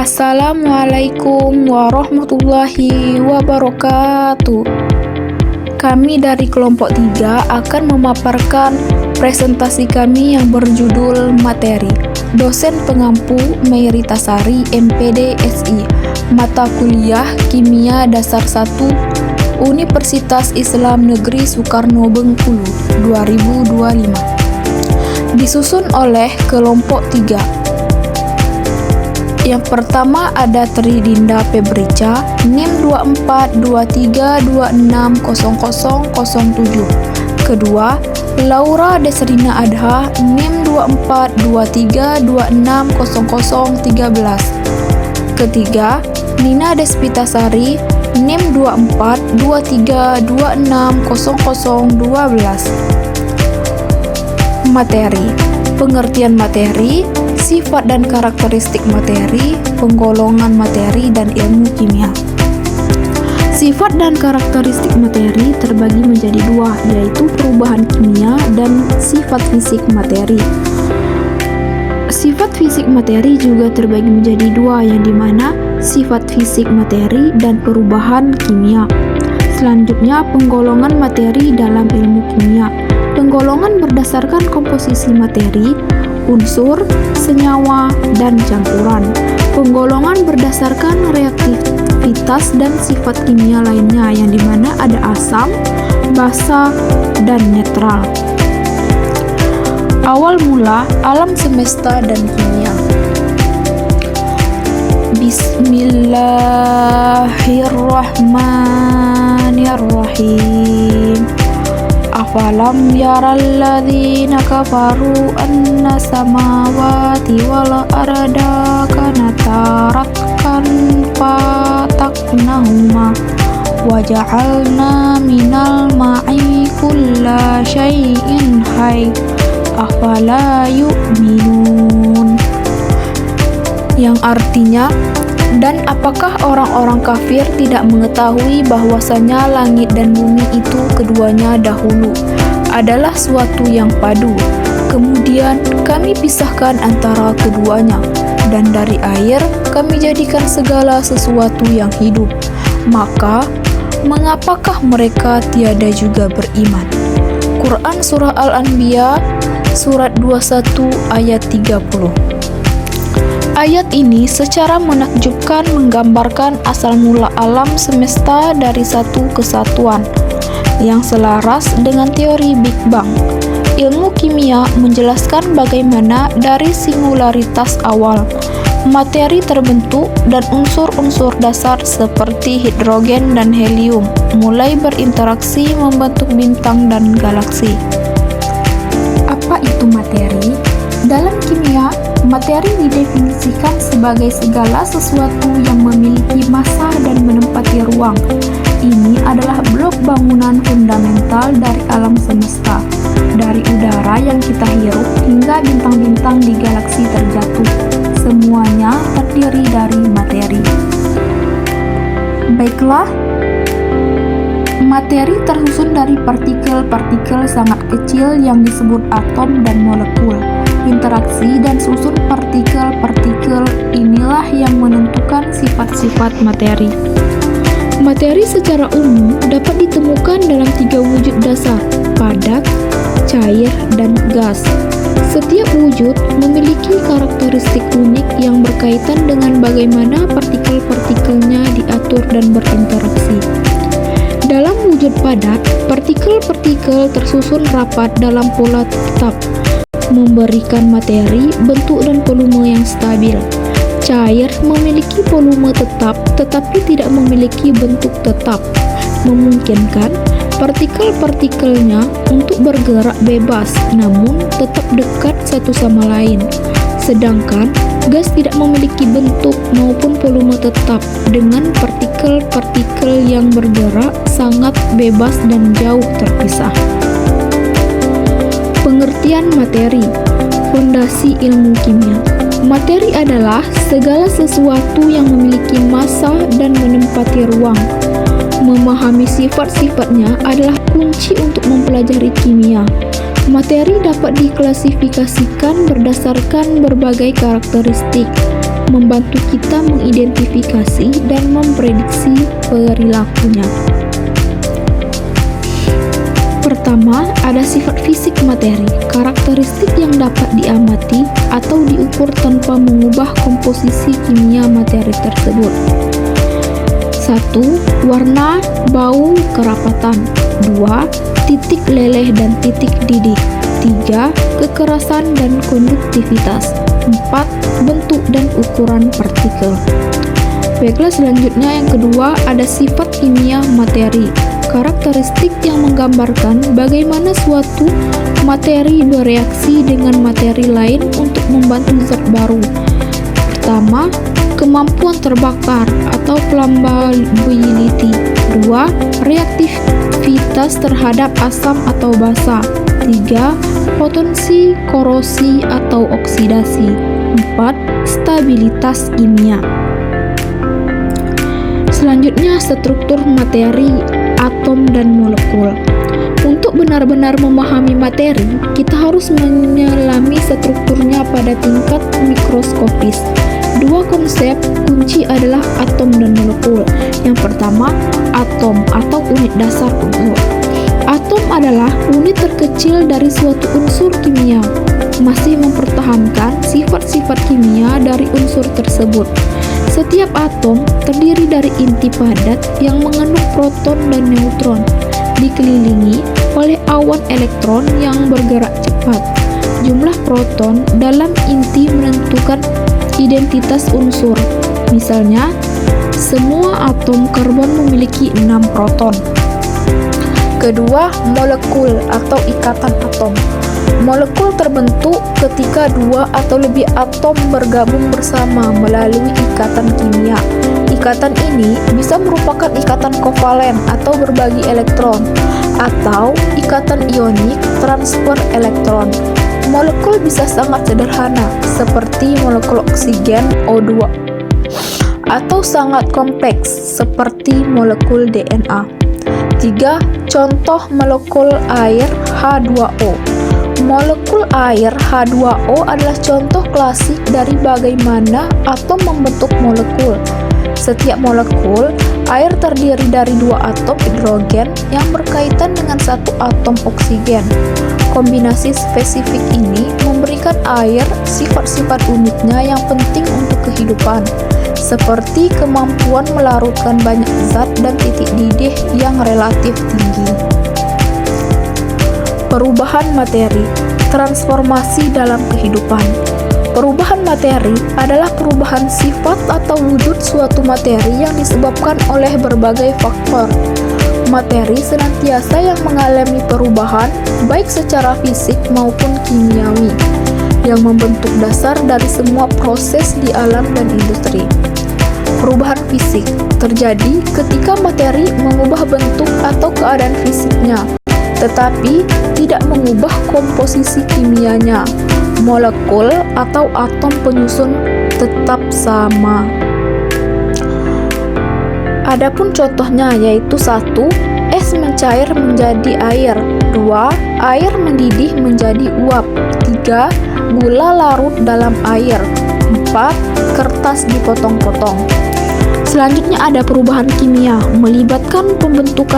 Assalamualaikum warahmatullahi wabarakatuh. Kami dari kelompok 3 akan memaparkan presentasi kami yang berjudul materi. Dosen pengampu Meyritasari MPD SI, mata kuliah Kimia Dasar 1, Universitas Islam Negeri Soekarno Bengkulu 2025. Disusun oleh kelompok 3. Yang pertama ada Tridinda Febrica, NIM 2423260007. Kedua, Laura Desrina Adha, NIM 2423260013. Ketiga, Nina Despitasari, NIM 2423260012. Materi. Pengertian materi, sifat dan karakteristik materi, penggolongan materi, dan ilmu kimia. Sifat dan karakteristik materi terbagi menjadi dua, yaitu perubahan kimia dan sifat fisik materi. Sifat fisik materi juga terbagi menjadi dua, yang dimana sifat fisik materi dan perubahan kimia. Selanjutnya, penggolongan materi dalam ilmu kimia. Penggolongan berdasarkan komposisi materi, unsur, senyawa, dan campuran. Penggolongan berdasarkan reaktivitas dan sifat kimia lainnya, yang dimana ada asam, basa, dan netral. Awal mula alam semesta dan kimia. Bismillahirrahmanirrahim. Afalam yaralladzina kafaru anna samawati wal arda kanata ratkan fataknahuma waja'alna minal ma'i kulla syai'in hayy afala yu'minun, yang artinya, dan apakah orang-orang kafir tidak mengetahui bahwasanya langit dan bumi itu keduanya dahulu adalah suatu yang padu, kemudian kami pisahkan antara keduanya, dan dari air kami jadikan segala sesuatu yang hidup, maka mengapakah mereka tiada juga beriman? Quran Surah Al-Anbiya Surat 21 ayat 30. Ayat ini secara menakjubkan menggambarkan asal mula alam semesta dari satu kesatuan yang selaras dengan teori Big Bang. Ilmu kimia menjelaskan bagaimana dari singularitas awal materi terbentuk dan unsur-unsur dasar seperti hidrogen dan helium mulai berinteraksi membentuk bintang dan galaksi. Apa itu materi? Dalam kimia, materi didefinisikan sebagai segala sesuatu yang memiliki massa dan menempati ruang. Ini adalah blok bangunan fundamental dari alam semesta, dari udara yang kita hirup hingga bintang-bintang di galaksi terjatuh. Semuanya terdiri dari materi. Baiklah, materi tersusun dari partikel-partikel sangat kecil yang disebut atom dan molekul. Interaksi dan susun partikel-partikel inilah yang menentukan sifat-sifat materi. Materi secara umum dapat ditemukan dalam 3 wujud dasar, padat, cair, dan gas. Setiap wujud memiliki karakteristik unik yang berkaitan dengan bagaimana partikel-partikelnya diatur dan berinteraksi. Dalam wujud padat, partikel-partikel tersusun rapat dalam pola tetap, memberikan materi, bentuk dan volume yang stabil. Cair memiliki volume tetap tetapi tidak memiliki bentuk tetap, memungkinkan partikel-partikelnya untuk bergerak bebas namun tetap dekat satu sama lain. Sedangkan gas tidak memiliki bentuk maupun volume tetap dengan partikel-partikel yang bergerak sangat bebas dan jauh terpisah. Pengertian materi. Fondasi ilmu kimia. Materi adalah segala sesuatu yang memiliki massa dan menempati ruang. Memahami sifat-sifatnya adalah kunci untuk mempelajari kimia. Materi dapat diklasifikasikan berdasarkan berbagai karakteristik. membantu kita mengidentifikasi dan memprediksi perilakunya. Pertama, ada sifat fisik materi, karakteristik yang dapat diamati atau diukur tanpa mengubah komposisi kimia materi tersebut. 1. Warna, bau, kerapatan. 2. Titik leleh dan titik didih. 3. Kekerasan dan konduktivitas. 4. Bentuk dan ukuran partikel. Baiklah, selanjutnya yang kedua ada sifat kimia materi, karakteristik yang menggambarkan bagaimana suatu materi bereaksi dengan materi lain untuk membentuk zat baru. Pertama, kemampuan terbakar atau flammability. 2. Reaktivitas terhadap asam atau basa. 3. Potensi korosi atau oksidasi. 4. Stabilitas kimia. Selanjutnya, struktur materi, atom dan molekul. Untuk benar-benar memahami materi, kita harus menyelami strukturnya pada tingkat mikroskopis. Dua konsep kunci adalah atom dan molekul. Yang pertama, atom atau unit dasar unsur. Atom adalah unit terkecil dari suatu unsur kimia, masih mempertahankan sifat-sifat kimia dari unsur tersebut. Setiap atom terdiri dari inti padat yang mengandung proton dan neutron, dikelilingi oleh awan elektron yang bergerak cepat. Jumlah proton dalam inti menentukan identitas unsur. Misalnya, semua atom karbon memiliki 6 proton. Kedua, molekul atau ikatan atom. Molekul terbentuk ketika dua atau lebih atom bergabung bersama melalui ikatan kimia. Ikatan ini bisa merupakan ikatan kovalen atau berbagi elektron, atau ikatan ionik transfer elektron. Molekul bisa sangat sederhana, seperti molekul oksigen O2, atau sangat kompleks, seperti molekul DNA. 3. Contoh molekul air H2O. Molekul air H2O adalah contoh klasik dari bagaimana atom membentuk molekul. Setiap molekul air terdiri dari 2 atom hidrogen yang berkaitan dengan 1 atom oksigen. Kombinasi spesifik ini memberikan air sifat-sifat uniknya yang penting untuk kehidupan, seperti kemampuan melarutkan banyak zat dan titik didih yang relatif tinggi. Perubahan materi, transformasi dalam kehidupan. Perubahan materi adalah perubahan sifat atau wujud suatu materi yang disebabkan oleh berbagai faktor. Materi senantiasa yang mengalami perubahan, baik secara fisik maupun kimiawi, yang membentuk dasar dari semua proses di alam dan industri. Perubahan fisik terjadi ketika materi mengubah bentuk atau keadaan fisiknya, tetapi tidak mengubah komposisi kimianya. Molekul atau atom penyusun tetap sama. Adapun contohnya yaitu 1. Es mencair menjadi air. 2. Air mendidih menjadi uap. 3. Gula larut dalam air. 4. Kertas dipotong-potong. Selanjutnya ada perubahan kimia, melibatkan pembentukan